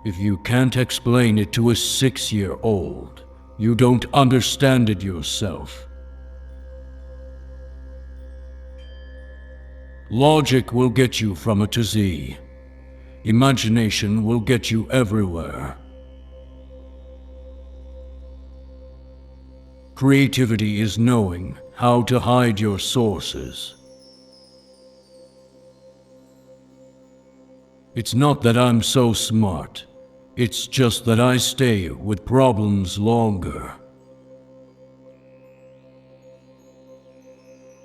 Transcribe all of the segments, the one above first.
If you can't explain it to a 6-year-old, you don't understand it yourself. Logic will get you from A to Z. Imagination will get you everywhere. Creativity is knowing how to hide your sources. It's not that I'm so smart, it's just that I stay with problems longer.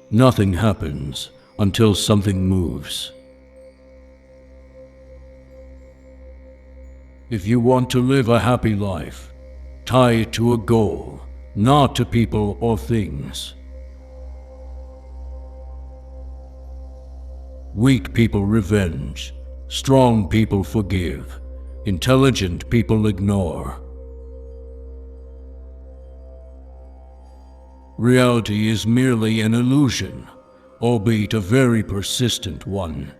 Nothing happens until something moves. If you want to live a happy life, tie it to a goal, not to people or things. Weak people revenge, strong people forgive, intelligent people ignore. Reality is merely an illusion, albeit a very persistent one.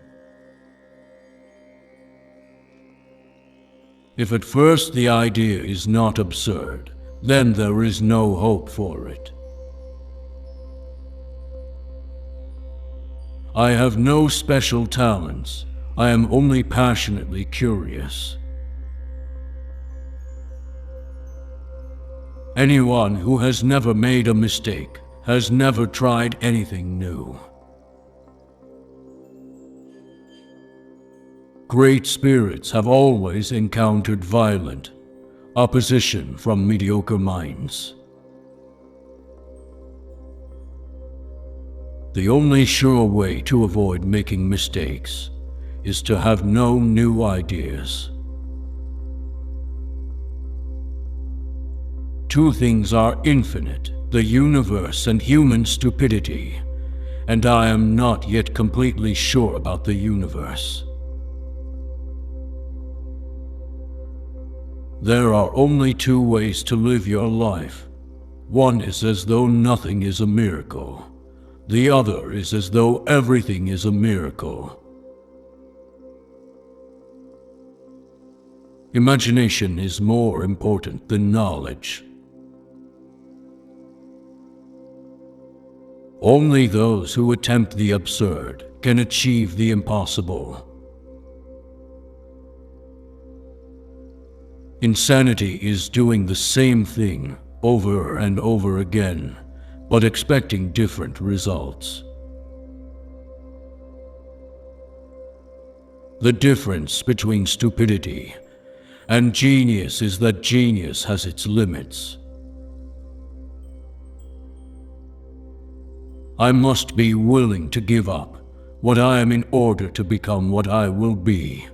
If at first the idea is not absurd, then there is no hope for it. I have no special talents. I am only passionately curious. Anyone who has never made a mistake has never tried anything new. Great spirits have always encountered violent opposition from mediocre minds. The only sure way to avoid making mistakes is to have no new ideas. Two things are infinite, the universe and human stupidity, and I am not yet completely sure about the universe. There are only two ways to live your life. One is as though nothing is a miracle. The other is as though everything is a miracle. Imagination is more important than knowledge. Only those who attempt the absurd can achieve the impossible. Insanity is doing the same thing over and over again, but expecting different results. The difference between stupidity and genius is that genius has its limits. I must be willing to give up what I am in order to become what I will be.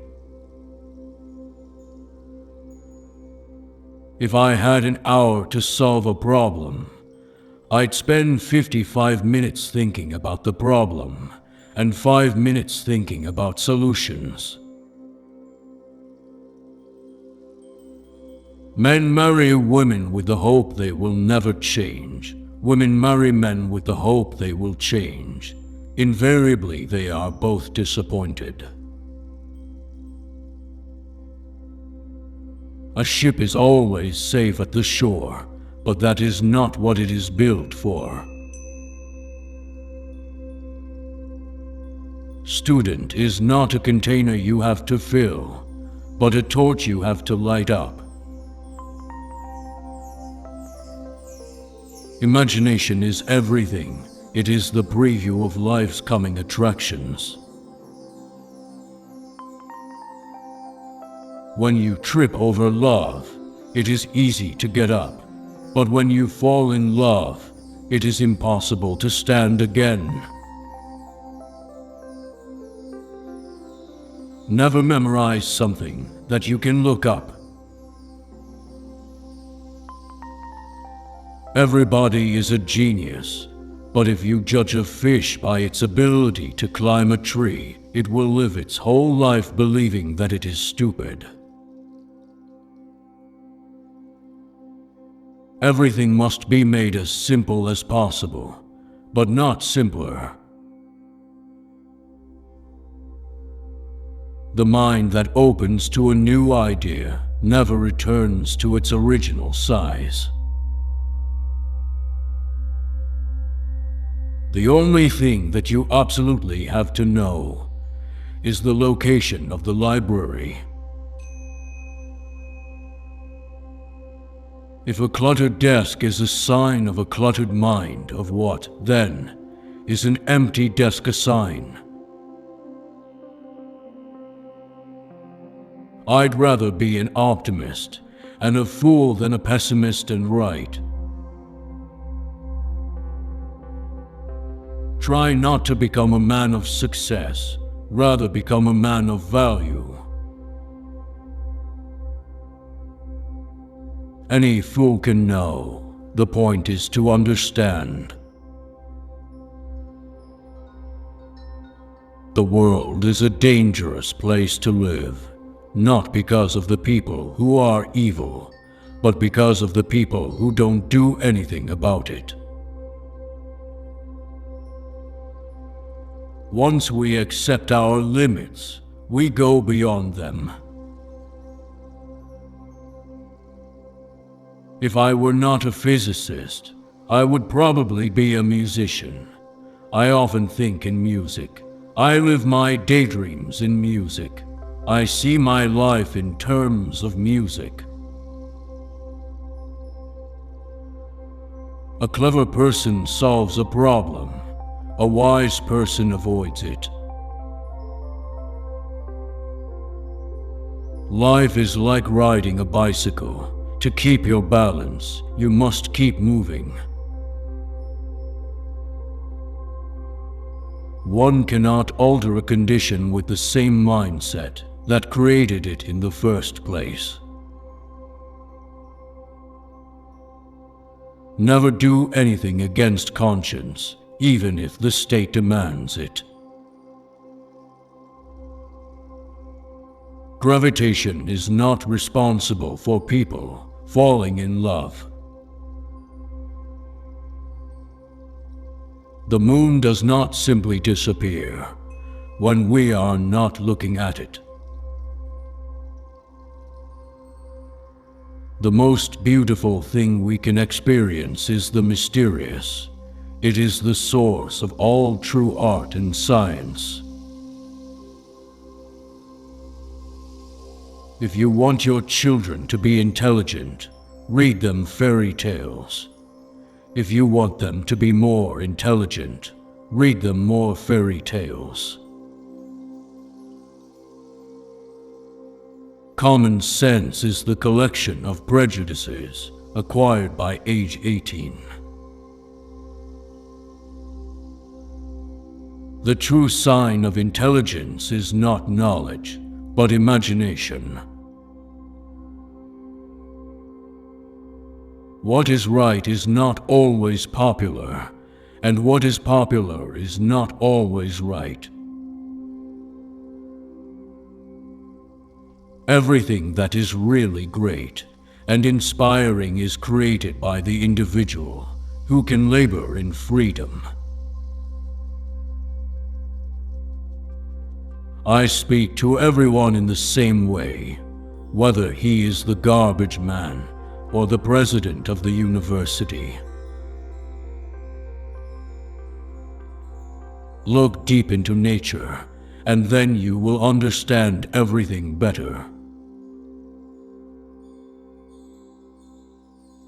If I had an hour to solve a problem, I'd spend 55 minutes thinking about the problem and 5 minutes thinking about solutions. Men marry women with the hope they will never change. Women marry men with the hope they will change. Invariably, they are both disappointed. A ship is always safe at the shore, but that is not what it is built for. Student is not a container you have to fill, but a torch you have to light up. Imagination is everything. It is the preview of life's coming attractions. When you trip over love, it is easy to get up. But when you fall in love, it is impossible to stand again. Never memorize something that you can look up. Everybody is a genius, but if you judge a fish by its ability to climb a tree, it will live its whole life believing that it is stupid. Everything must be made as simple as possible, but not simpler. The mind that opens to a new idea never returns to its original size. The only thing that you absolutely have to know is the location of the library. If a cluttered desk is a sign of a cluttered mind, of what, then, is an empty desk a sign? I'd rather be an optimist and a fool than a pessimist and right. Try not to become a man of success, rather become a man of value. Any fool can know. The point is to understand. The world is a dangerous place to live, not because of the people who are evil, but because of the people who don't do anything about it. Once we accept our limits, we go beyond them. If I were not a physicist, I would probably be a musician. I often think in music. I live my daydreams in music. I see my life in terms of music. A clever person solves a problem. A wise person avoids it. Life is like riding a bicycle. To keep your balance, you must keep moving. One cannot alter a condition with the same mindset that created it in the first place. Never do anything against conscience, even if the state demands it. Gravitation is not responsible for people falling in love. The moon does not simply disappear when we are not looking at it. The most beautiful thing we can experience is the mysterious. It is the source of all true art and science. If you want your children to be intelligent, read them fairy tales. If you want them to be more intelligent, read them more fairy tales. Common sense is the collection of prejudices acquired by age 18. The true sign of intelligence is not knowledge, but imagination. What is right is not always popular, and what is popular is not always right. Everything that is really great and inspiring is created by the individual who can labor in freedom. I speak to everyone in the same way, whether he is the garbage man or the president of the university. Look deep into nature, and then you will understand everything better.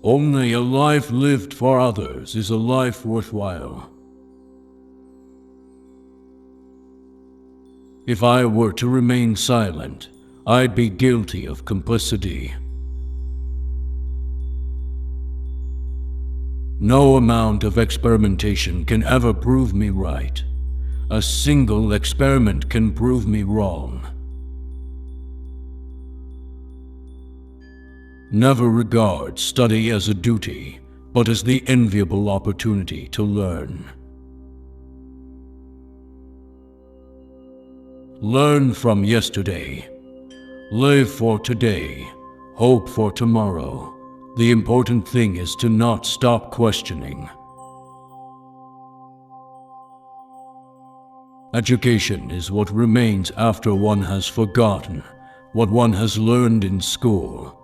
Only a life lived for others is a life worthwhile. If I were to remain silent, I'd be guilty of complicity. No amount of experimentation can ever prove me right. A single experiment can prove me wrong. Never regard study as a duty, but as the enviable opportunity to learn. Learn from yesterday. Live for today. Hope for tomorrow. The important thing is to not stop questioning. Education is what remains after one has forgotten what one has learned in school.